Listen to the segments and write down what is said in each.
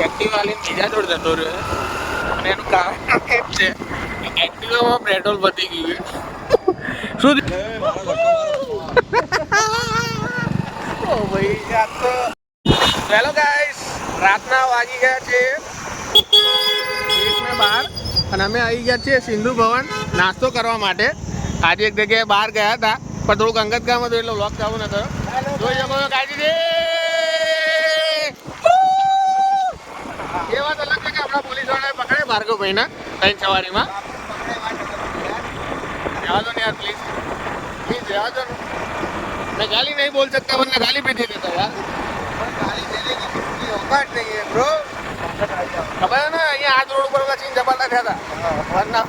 Activa લઈને બીજા જોડે જતો રહ્યો છે અને એનું કારણ એ જ છે કે એક્ટિવામાં પેટ્રોલ પતી ગયું છે. શું ઓ ભાઈ આ તો હેલો ગાઈસ, રાતના વાગી ગયા છે 1:12 અને અમે આવી ગયા છીએ સિંધુ ભવન નાસ્તો કરવા માટે. આજે એક જગ્યાએ બહાર ગયા હતા પણ થોડુંક અંગત કામ હતું એટલે વ્લોગ ચાલુ ન થયો. જોઈ શકો છો કાળજી એ વાત અલગ છે કે આપણા પોલીસ વાળાએ પકડે ભાર્ગવભાઈના ટ્રેન સવારીમાં. જવા દો ને યાર, પ્લીઝ પ્લીઝ જવા દો ને. मैं गाली नहीं बोल सकता वरना गाली भी दे देता यार. गाली देने की किसी औकात नहीं है ब्रो. खबर है ना, અહીંયા આજ રોડ ઉપર સીન ઝપાટા થયા હતા વરના.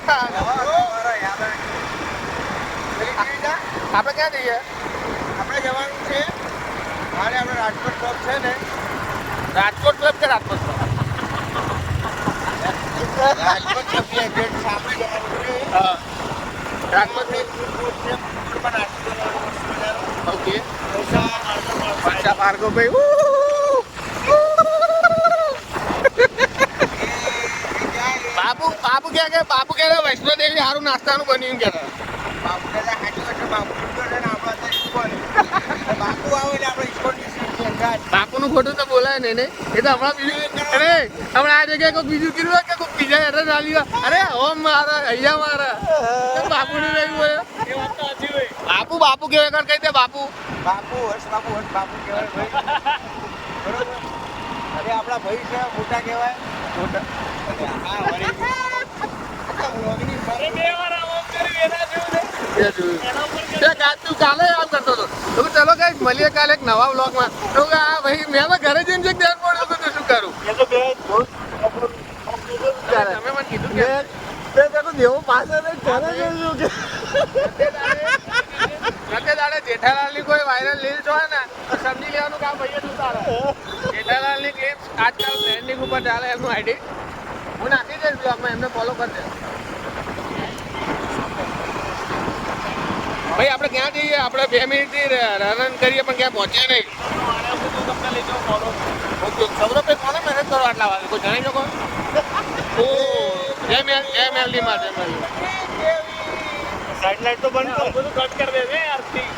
આપણે ક્યાં જઈએ? આપણે જવાનું છે મારે આપણે રાજકોટ ક્લબ છે ને. રાજકોટ ક્લબ કે રાજકોટ ક્લબ? રાજકોટ ક્લબ ની ગેટ સામે જવાનું છે. હા, રાજકોટ ની ઓકે. પાછા ભાર્ગવભાઈ બાપુ બાપુ ક્યાં કે બાપુ કે વૈષ્ણો દેવી સારું નાસ્તાનું બન્યું કે બાપુ કે બાપુ આવે ને આપણે બાપુનું ખોટું તો બોલાય નહીં ને. એ તો હમણાં બીજું અરે હમણાં આ જગ્યાએ કોઈ બીજું કીધું કે કોઈ બીજા એડ્રેસ આલી અરે હોમ મારા અહીંયા મારા બાપુનું નહીં બોલે. એ વાત તો હજી હોય. બાપુ બાપુ કેવાય કર કહી દે બાપુ બાપુ હર્ષ બાપુ હર્ષ બાપુ કહેવાય ભાઈ. બરોબર. અરે આપણા ભાઈ છે મોટા કહેવાય મોટા. હા વળી વ્લોગની અરે બે વાર આવો કરી એના જેવું ને એ જોયું તું કાલે આમ કરતો હતો. તો ચલો ગાઈસ મળીએ કાલે એક નવા વ્લોગમાં. તો આ ભાઈ મેં તો ઘરે જઈને એક ધ્યાન પડ્યો તો શું કરું? એ તો બે તમે મને કીધું કે દેવો પાસે ઘરે જઈશું કે દાડે જેઠાલાલની કોઈ વાયરલ રીલ્સ હોય ને તો સમજી લેવાનું કામ ભાઈ જ ઉતારે. જેઠાલાલની ક્લિપ્સ આજકાલ ટ્રેન્ડિંગ ઉપર ચાલે એમનું આઈડી હું નાખી દઈશ બ્લોગમાં, એમને ફોલો કરી દે. ભાઈ આપણે ક્યાં જઈએ? આપણે 2 મિનિટથી રન કરીએ પણ ક્યાં પહોંચ્યા નહીં. તમને લઈ જાઓ ફોલો. ઓકે સૌરભભાઈ કોને મહેનત કરો આટલા વાગે કોઈ જણાવી શકો? ઓ એમએલડી માં સાઈડ લાઈટ તો બંધ કરો, બધું કટ કરી દેજે યારથી.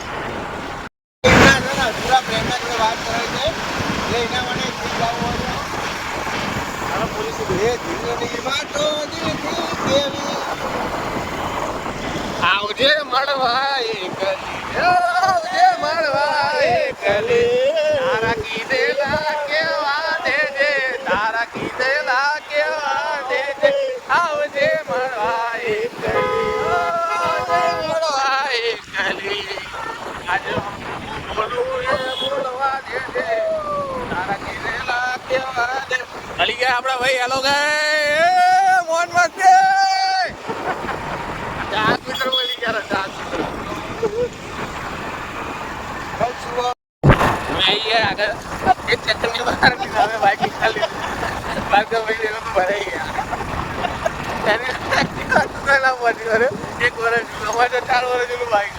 પૂરા પ્રેમના જોડે વાત કરાવી છે એટલે એના માટે જાવ હોય અને પોલીસ એ દિલની વાતો દિલથી કેવી આવજે મળવા એકલી આવજે મળવા એકલી તારા કીધેલા કેવા દેજે તારા કીધેલા કેવા દેજે આવજે મળવા એકલી આવજે મળવા એકલી આજે બોલવા દેજે તારા કીધેલા કેવા દે. અલી ગયા આપડા ભાઈ. હેલો ગાય મોહન મસ્તે ચાર મીટર બોલી ગયા 4 મેં આગળ એક ચક્કરની બહાર નીકળે બાઈક નીકાળી ભાર્ગવભાઈ લોકો ભરાઈ ગયા. એક વર્ષ અમારે 4 વર્ષ જેવું બાઈક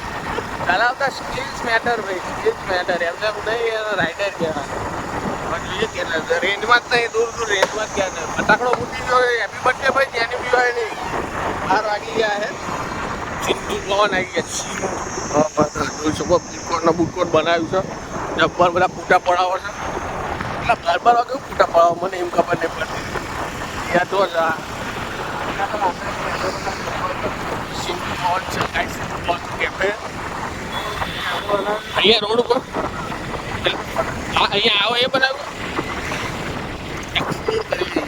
ચલાવતા. સ્કિલ્સ મેટર ભાઈ, સ્કિલ્સ મેટર. એમને નહીં રાઇડર કહેવાય. રેન્જમાં જ નહીં, દૂર દૂર રેન્જમાં જ ગયા ને ફટાકડો ફૂટી ગયો. હેપી બર્થડે ભાઈ જેની બી હોય નહીં. 12 વાગી ગયા છે. સિંધુ ભવન આવી ગયા. બુટકોટનો બુટકોટ બનાવ્યું છે. જબ્બર બધા ફૂટા પડાવો છે. એટલા 12 વાગે ફૂટા પડાવો મને એમ ખબર નહીં પડતી. ત્યાં તો સિંધુ ભવન છે કેફે અહીંયા રોડ ઉપર. અહીંયા આવો એ બનાવ્યું. એક્સપ્લોર કરી લઈએ.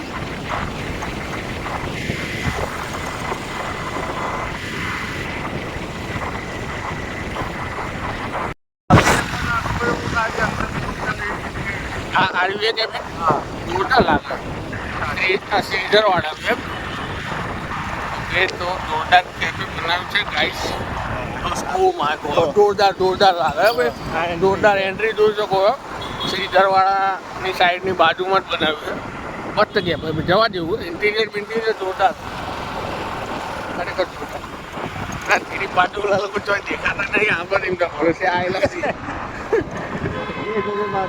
હા આયુર્વેદ કેફે મોટા લાગે સીઝર વાળા છે. એ તો જોરદાર કેફે બનાવ્યું છે ગાઈસ. જોરદાર લાગે ભાઈ. જોરદાર એન્ટ્રી જોઈ શકો શ્રીધરવાળાની સાઈડની બાજુમાં જ બનાવ્યું છે. મસ્ત કેફે જવા જેવું. ઇન્ટિરિયર જોરદાર ખરેખર જોરદાર. એની બાજુવાળા લોકો ચોઈ દેખાતા નહીં. આપણે એમ ખબર છે આવેલા છે.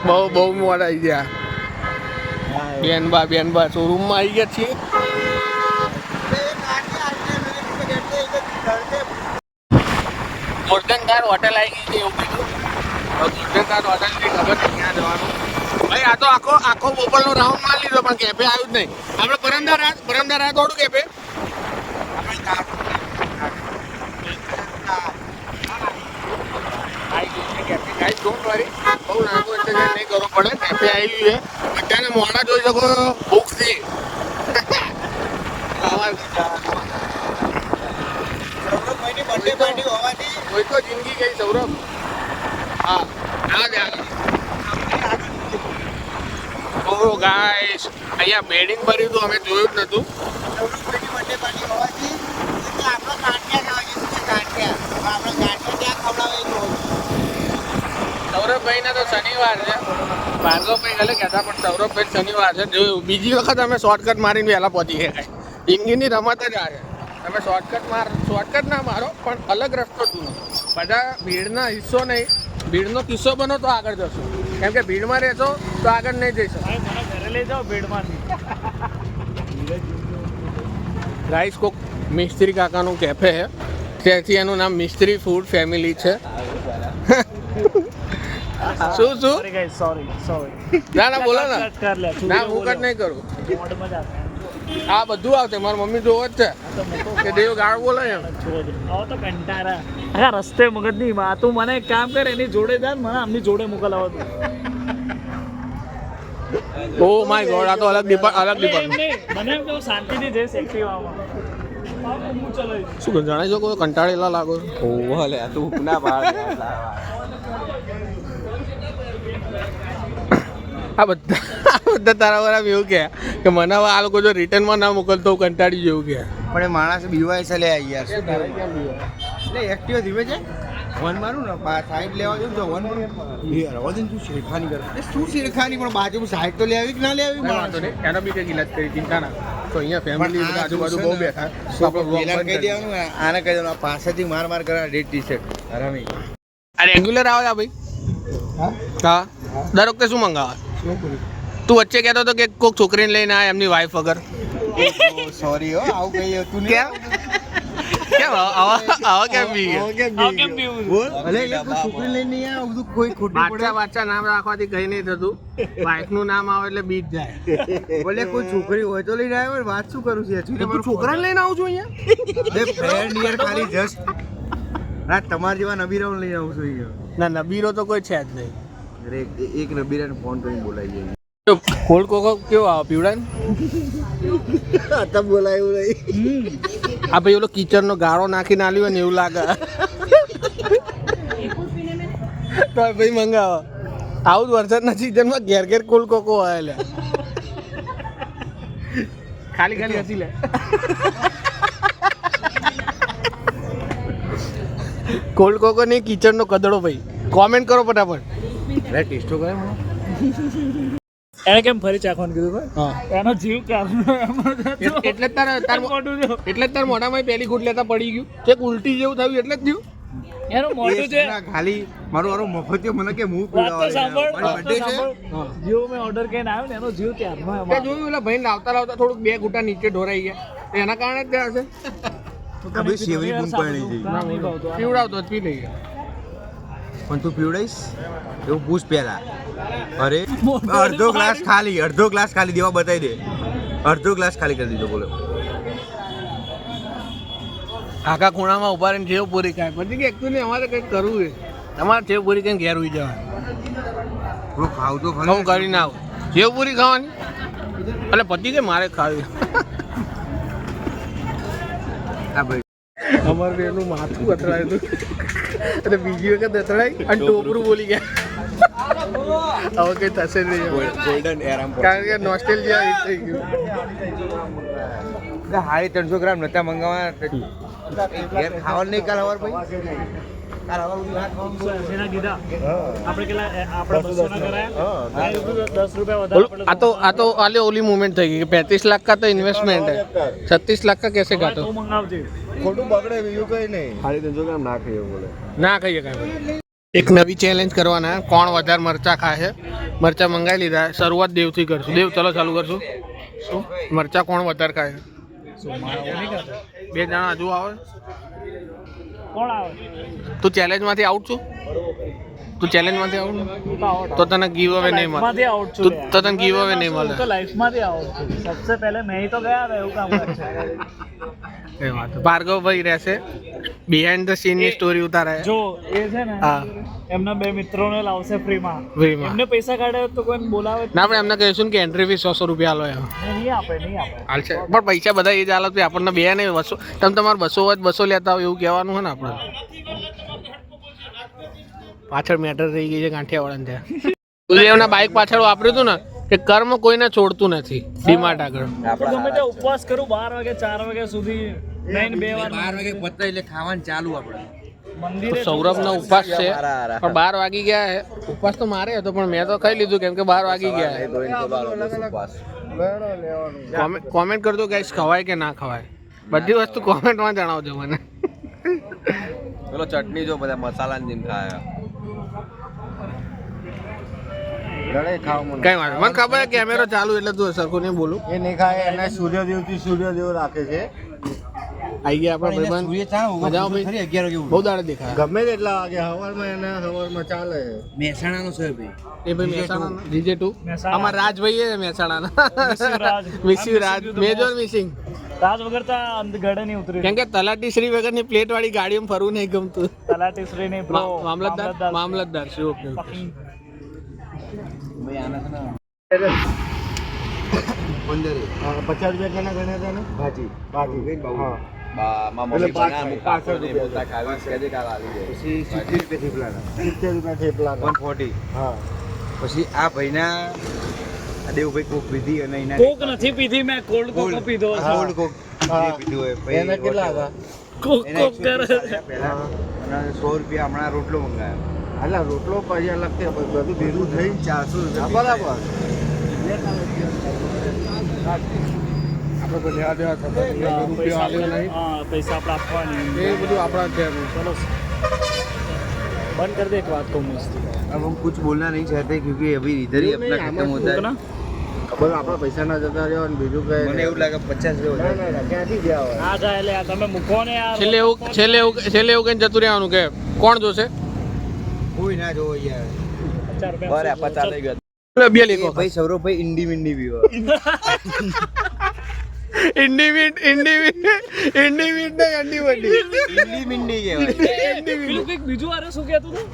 બહુ મોડા આવી ગયા. બેનબા શોરૂમમાં આવી ગયા છીએ. ગોલ્ડન કાર હોટેલ આવી ગઈ છે એવું કીધું. ગોલ્ડન કાર હોટેલ ની ખબર નહીં ક્યાં જવાનું. ભાઈ આ તો આખો બોપલનો રાઉન્ડ મારી લીધો પણ કેફે આવ્યું જ નહીં. આપણે પરમદાર રાત થોડું કેફે બહુ નાનું એટલે નહીં કરવું પડે. કેફે આવી ગયું છે. બધાને મોડા જોઈ શકો ભૂખથી. કોઈ તો જિંદગી ગઈ સૌરભ. હા ઓ ગાઈસ અહીંયા બેડિંગ ભર્યું હતું અમે જોયું જ નતું. સૌરભભાઈ ને તો શનિવાર છે. ભાર્ગવભાઈ ગલે કહેતા પણ સૌરભભાઈ શનિવાર છે. જોયું બીજી વખત અમે શોર્ટકટ મારીને વહેલા પહોંચી ગયા. જિંદગીની રમત જ આ છે. તમે શોર્ટકટ ના મારો પણ અલગ રસ્તો ચૂનો. બધા ભીડના હિસ્સો નહીં, ભીડનો કિસ્સો બનો તો આગળ જશો. કેમ કે ભીડમાં રહેશો તો આગળ નહીં જઈ શકો. ઘરે લઈ જાઓ ભીડમાંથી. રાઈસ કોક મિસ્ત્રી કાકાનું કેફે છે. ત્યાંથી એનું નામ મિસ્ત્રી ફૂડ ફેમિલી છે. શું સોરી ના બોલો ના. ના હું કટ નહીં કરું. આ બધું આવશે. મારી મમ્મી જોવો જ છે કે દેવ ગાળ બોલે એમ. તો કંટારા હા રસ્તે મગજ ની માં તું મને એક કામ કર એની જોડે જા મને આમની જોડે મોકલાવો તું. ઓ માય ગોડ આ તો અલગ ડિપાર્ટમેન્ટ. મને એમ કે શાંતિથી જઈશ એક્ટિવામાં. શું જણાઈ શકો કંટાળેલા લાગો. ઓહો લે તું ના પાડ. આ બધા તારા વાળા એવું કે મને હવે આ લોકો જો રિટર્નમાં ના મોકલતો કંટાળી જેવું કે. પણ એ માણસ બીવાય છે લે યાર. એટલે એક્ટિવ ધીમે છે. વન મારું ને સાઈડ લેવા જઉં તો વન મારું યાર વધુ તું શેરખાની કર. શું શેરખાની પણ બાજુ સાઈડ તો લેવી કે ના લેવી માણસ નહીં. એનો બી કંઈક ઇલાજ કરી ચિંતા ના. તો અહીંયા ફેમિલી બધા આજુબાજુ બહુ બેઠા. કહી દેવાનું આને કહી દેવાનું પાસેથી માર કરા રેડ ટી શર્ટ હરામી. આ રેગ્યુલર આવે આ ભાઈ. હા દર વખતે શું મંગાવે? તું વચ્ચે કહેતો હતો કે કોઈક છોકરીને લઈને આ એમની વાઈફ વગર. સોરી હો આવું કઈ હતું કેમ આવા કેમ બી બોલ ભલે એટલે કોઈ છોકરી લઈને નહીં આવે બધું કોઈ ખોટું પડે. બાચ્ચા નામ રાખવાથી કઈ નહીં થતું. વાઈફ નું નામ આવે એટલે બીજ જાય. ભલે કોઈ છોકરી હોય તો લઈને આવ્યો વાત શું કરું છું તું છોકરાને લઈને આવું છું અહીંયા. ફ્રેન્ડ યાર ખાલી જસ્ટ ના તમારા જેવા નબીરાઓ લઈને આવું છું અહીંયા. ના નબીરો તો કોઈ છે જ નહીં. એક નબીરાને ફોન કરીને બોલાવી જાય. કોલ્ડ કોકો કેવો આવે પીવડા ને? હતા બોલાયું નહીં. આ ભાઈ ઓલો કિચનનો ગાળો નાખીને આલ્યો હોય ને એવું લાગે. તો ભાઈ મંગાવો. આવું જ વરસાદના સિઝનમાં ઘેર કોલ્ડ કોકો આવે. ખાલી હસી લે. કોલ્ડ કોકો નહીં કિચનનો કદડો ભાઈ. કોમેન્ટ કરો ફટાફટ. ટેસ્ટો કરે એને કેમ ફરી ચાખવાનું કીધું હા એનો જીવ કાઢનો એટલે તાર મોઢામાં પહેલી ઘૂંટ લેતા પડી ગયું છે. ઉલટી જેવું થયું એટલે જ થયું. એનું મોઢું છે ખાલી મારું મફતિયો મને કે હું વાત તો સાંભળ બર્થડે છે. જીવ મેં ઓર્ડર કરીને આવ્યો ને એનો જીવ ત્યારનો તે જોયું એટલે ભાઈ લાવતા થોડુંક બે ઘૂંટા નીચે ઢોરાઈ ગયા. એના કારણે જ ત્યાં હશે. કભી સેવરી બૂમ પડી ગઈ. પીવડાવતો જ પી લઈ ગયા. પણ તું પીવડાઈશ એવું પૂછ પહેલા. અરે અડધો ગ્લાસ ખાલી દેવા બતાવી દે. અડધો ગ્લાસ ખાલી કરી દીધો બોલો. આખા ખૂણામાં ઉભા રહીને જેવ પૂરી ખાય પછી કે એકચ્યુઅલી અમારે કંઈક કરવું છે. તમારે જેવ પૂરી કઈ ઘેર ઉઈ જવાનું. થોડું ખાવ તો હું કરીને આવું. જેવ પૂરી ખાવાની એટલે પછી કે મારે ખાવી. હા ભાઈ અમારે બેનું માથું અથડાયું હતું અને બીજી વખત અથડાઈ અને ટોપરું બોલી ગયા. હવે કઈ થશે નહીં ગોલ્ડન એરામ કારણ કે નોસ્ટેલ્જિયા થઈ ગયું. 350 ગ્રામ નતા મંગાવવા ઘેર ખાવાનું નહીં કાલ હવાર ભાઈ. કાલ હવાર બધું હાથ ખાવાનું કીધા આપણે કેટલા આપણે 200 ના કરાયા 10 રૂપિયા વધારે આ તો આલે ઓલી મૂવમેન્ટ થઈ ગઈ 35 लाख का तो इन्वेस्टमेंट है 36 लाख का कैसे गातो મંગાવજે ખોટું બગડે બીજું કઈ નહીં. 350 ગ્રામ ના ખાઈએ બોલે ના ખાઈએ કાંઈ એક નવી ચેલેન્જ કરવાના કોણ વધારે મરચા ખાય છે. મરચા મંગાવી લીધા. શરૂઆત દેવથી કરશું. દેવ ચલો ચાલુ કરશું. શું મરચા કોણ વધારે ખાય છે? બે જણા હજુ આવે. કોણ આવે? તું ચેલેન્જમાંથી આઉટ છું? તું ચેલેન્જમાંથી આઉટ તો તને ગીવ અવે નહીં મળે. તો તને ગીવ અવે નહીં મળે. તો લાઈફમાંથી આઉટ છું. સબસે પહેલે મેં ही तो गया था એવું કામ કરે. એ વાત ભાર્ગવભાઈ રહેશે બિહાઇન્ડ ધ સીન ની સ્ટોરી ઉતારે જો એ છે ને હા એમના બે મિત્રોને લાવશે ફ્રીમાં. ફ્રીમાં. એમને પૈસા કાઢે તો કોઈને બોલાવે ના આપણે એમને કહીશું ને કે એન્ટ્રી ફી 100 રૂપિયા આલો એમ નહીં આપે. હાલ છે પણ પૈસા બધા એ જ હાલત આપણને બે નહીં 200 તમે તમારે 200 હોય 200 લેતા હોય એવું કહેવાનું છે ને આપણે. પાછળ મેટર રહી ગઈ છે ગાંઠિયાવાળાને ત્યાં. ગુરુદેવના બાઇક પાછળ વાપર્યું હતું ને કે કર્મ કોઈને છોડતું નથી. ડીમાર્ટ આગળ આપણે ગમે તે ઉપવાસ કરું 12 વાગે 4 વાગ્યા સુધી નહીં 2 વાર 12 વાગે પતે એટલે ખાવાનું ચાલુ આપણે. મંદિરે સૌરભનો ઉપવાસ છે પણ 12 વાગી ગયા છે. ઉપવાસ તો મારે હતો પણ મેં તો ખાઈ લીધું કેમ કે 12 વાગી ગયા. કોમેન્ટ કરજો ગાઈસ ખવાય કે ના ખવાય. બધી વસ્તુ કોમેન્ટમાં જણાવજો મને. પેલો ચટણી જો બધા મસાલાની જેમ ખાય. કઈ વાત મને ખબર કેમેરો ચાલુ એટલે તું સરખું નહીં બોલું. એ નહીં ખાય એને સૂર્યદેવ રાખે છે. આઈ ગયા આપણા ભાઈબંધ મજામાં ભાઈ 11 વાગે બહુ દાડે દેખાય ગમે તેટલા વાગે હવારમાં ચાલે. મહેસાણાનો છે ભાઈ. એ ભાઈ મહેસાણા DJ2 મહેસાણા. અમાર રાજભાઈ છે મહેસાણાના. Miss you Raj major missing. Raj વગર તો ગળે નહીં ઉતરી. કેમ કે તલાટી શ્રી વગરની પ્લેટ વાળી ગાડીમાં ફરવું નહીં ગમતું. તલાટી શ્રી નહીં બ્રો. મામલતદાર શ્રી ઓકે ભાઈ આના છે ને 50 રૂપિયા કેના ગણ્યા હતા ને ભાજી હા મમ્મી બના પાછળ નહીં બોલતા ખાવી છે જે કાલ આવી જાય. પછી 70 રૂપિયા થેપલા 140 હા. પછી આ ભાઈના આ દેવભાઈ કોક પીધી અને એના કોક નથી પીધી મેં કોલ્ડ કોક પીધો છે. કોલ્ડ કોક પીધું હોય ભાઈ. એને કેટલા હતા? કોક કોક કરે પહેલા અને 100 રૂપિયા હમણાં રોટલો મંગાવ્યો. હાલા રોટલો પછી અલગ છે બધું ભેગું થઈ 400 રૂપિયા બરાબર. આપણે તો લેવા દેવા થતા રૂપિયા આલ્યો નહીં. હા પૈસા આપણે આપવાની એ બધું આપણા છે. ચલો बंद कर दे एक बात को मस्त. अब हम कुछ बोलना नहीं चाहते क्योंकि अभी इधर ही अपना खत्म होता है. ખબર આપણા પૈસા ના જતા રહ્યો અને બીજું કઈ મને એવું લાગે 50 રૂપિયા ના ક્યાંથી ગયા હોય. આ જાય લે તમે મૂકો ને યાર. છેલ્લે એવું કઈ જતું રહેવાનું કે કોણ જોશે કોઈ ના જોવો યાર. 50 રૂપિયા બરાબર 50 લઈ ગયો. બે લીકો ભાઈ સૌરભભાઈ ઇન્ડી મિન્ડી પીવો. ઇન્ડી મિન્ડી કહેવાય. પેલું કંઈક બીજું આરે શું કહેતું હતું?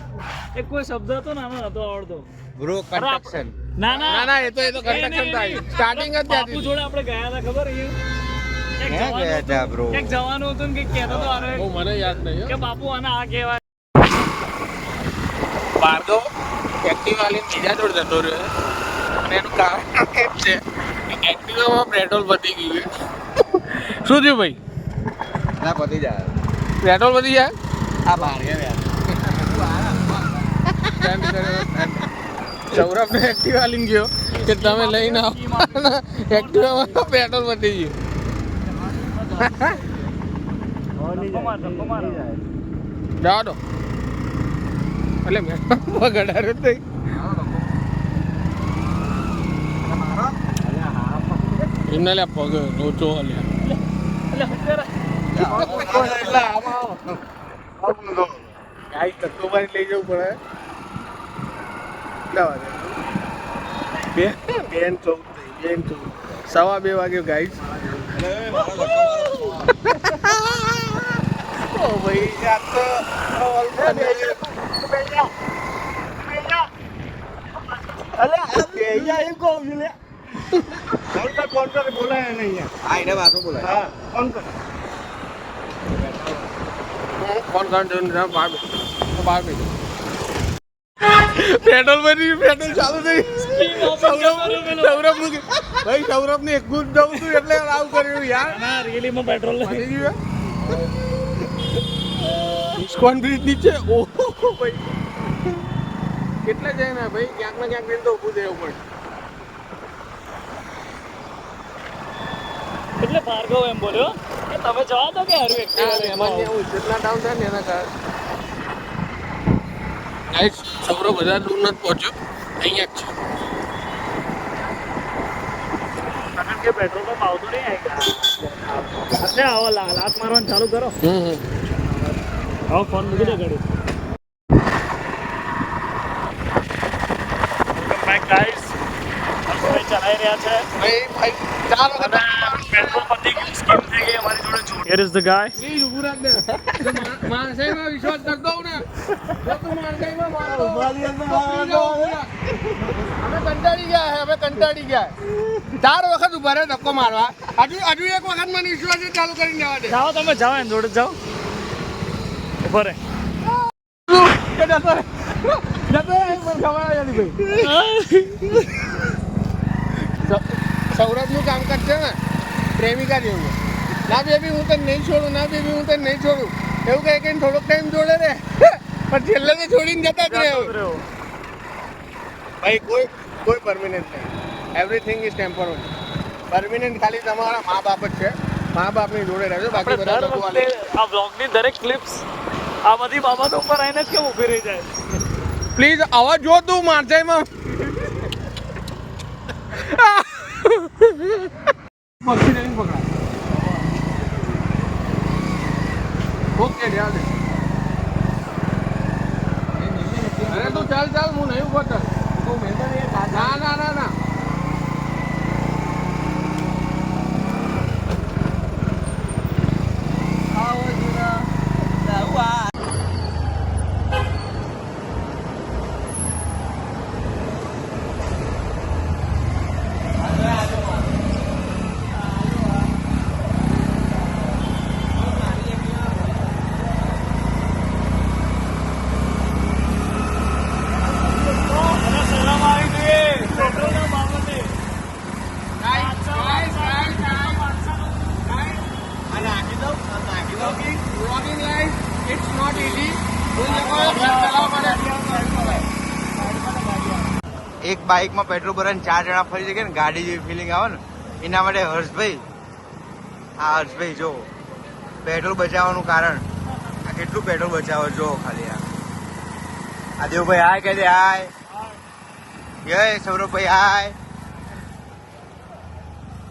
એક કોઈ શબ્દ હતો ને આનો નતો આવડતો. Bro construction. ના એ તો કન્સ્ટ્રક્શન થાય સ્ટાર્ટિંગ જ બાપુ જોડે આપણે ગયા હતા ખબર છે? ક્યાં ગયા હતા બ્રો? એક જવાનું હતું ને કંઈક કહેતો હતો આને બહુ મને યાદ નહીં કે બાપુ આને આ કહેવાય. ભાર્ગવ એક્ટિવા લઈને બીજા જોડે જતો રહ્યો છે અને એનું કારણ એમ છે કે એક્ટિવામાં પેટ્રોલ પતી ગયું છે. શું થયું ભાઈ? ના પતી જાય. પેટ્રોલ પતી જાય. આ બહાર ગયા સૌરભને એક્ટિવા લઈને ગયો કે તમે લઈને આવો. એક્ટિવામાં પેટ્રોલ પતી ગયું. જાઓ તો એટલે મેં ગડાડ્યો જ નહીં. એમને લે પગ લોચો લઈ જવું પડે. બેન 14 2:15 વાગ્યો ગાઈસ. ઓ ભાઈ આ તો પેટ્રોલ ચાલુ થઈ. સૌરભ ને એક ગુજ દઉં છું એટલે આવું કર્યું યાર. ના રીલીમાં પેટ્રોલ ઇસ્કોન બ્રિજ નીચે ઓહો ભાઈ કેટલા જાય ને ભાઈ ક્યાંક ને ક્યાંક તો ઊભું રહેવું પડે. એટલે ભાર્ગવ એમ બોલ્યો કે તમે જવા દો કે હારું એક્ટિવા એમાં ઇજ્જતના ડાઉન થાય ને એના કારણે ગાઈસ સૌરવ બધા દૂર નથી પહોંચ્યો, અહીંયા જ છે. કારણ કે પેટ્રોલ પંપ આવતું નહીં આવી આવો લાત મારવાનું ચાલુ કરો. આવો ફોન મૂકી દે ગાડી. ગાઈસ ચલાવી રહ્યા છે ભાઈ ચાલો પેટ્રોલ પતી ગયું, સ્કીમ થઈ ગઈ અમારી જોડે. Here is the guys. Please ઊભું રાખ દે. માણસાઈમાં વિશ્વાસ કરતો હું ને જો તું માણસાઈમાં મારતો અમે કંટાળી ગયા હે, અમે કંટાળી ગયા. 4 વખત ઉભા રહે ધક્કો મારવા, હજુ એક વખત મને વિશ્વાસ ચાલુ કરીને જવા દે. જાઓ તમે જાઓ એમ જોડે જાઓ. ઉભો રે. જતો રે મને ખબર નથી ભાઈ. સૌરભનું કામકાજ છે ને પ્રેમિકા જેવું. ના બેબી હું તને નહીં છોડું, ના બેબી હું તને નહીં છોડું એવું કહે કે થોડોક ટાઈમ જોડે રે પણ છેલ્લે તો છોડીને જતા જ રહે. ભાઈ કોઈ પરમિનન્ટ નહીં, એવરીથિંગ ઇઝ ટેમ્પરરી. પરમિનન્ટ ખાલી તમારા મા બાપ જ છે. મા બાપની જોડે રહેજો, બાકી બધા દર લોકો વખતે આ બ્લોગની દરેક ક્લિપ્સ આ બધી બાબતો ઉપર આવીને જ કેમ ઊભી રહી જાય. પ્લીઝ આવા જો તું મારજાઈમાં પક્ષી નહીં પકડાય. ઓકે ધ્યાન દે. અરે તું ચાલ હું નહીં ઉભો ચાલ. ના Vlogging life, it's not easy. એક બાઇકમાં પેટ્રોલ ભરાઈને 4 જણા ફરી શકે ને ગાડી જેવી ફિલિંગ આવે ને એના માટે હર્ષભાઈ જો પેટ્રોલ બચાવવાનું કારણ આ કેટલું પેટ્રોલ બચાવો જો ખાલી આ દેવભાઈ હાય કહે દે હાય. જય સૌરભભાઈ હાય.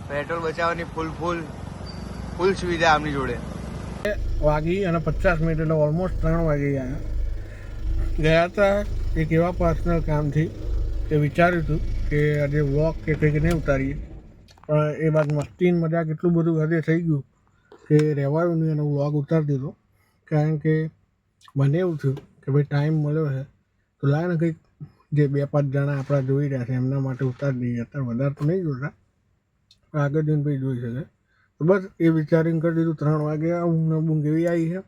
પેટ્રોલ બચાવવાની ફૂલ સુવિધા આમની જોડે. વાગી અને 50 મિનિટ એટલે ઓલમોસ્ટ 3 વાગી ગયા હતા. એક એવા પર્સનલ કામથી કે વિચાર્યું હતું કે આજે વ્લોગ કે કંઈક નહીં ઉતારીએ, પણ એ બાદ મસ્તી મજાક એટલું બધું હદે થઈ ગયું કે રહેવાયું નહીં અને વ્લોગ ઉતારી દીધો. કારણ કે મને એવું થયું કે ભાઈ ટાઈમ મળ્યો છે તો લાગે ને કંઈક જે 2-5 જણા આપણા જોઈ રહ્યા છે એમના માટે ઉતારી દઈએ. અત્યારે વધારે તો નહીં જોતા, આગળ જઈને ભાઈ જોઈ શકે. તો બસ એ વિચારીને કરી દીધું. 3 વાગ્યા ઊંઘ એવી આવી છે.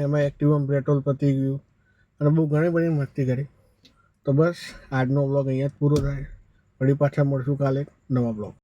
એમાં એક્ટિવામાં પેટ્રોલ પતી ગયું અને બહુ ઘણી બધી મસ્તી કરી. તો બસ આજનો બ્લોગ અહીંયા જ પૂરો થાય. ફરી પાછા મળશું કાલે નવા બ્લોગ.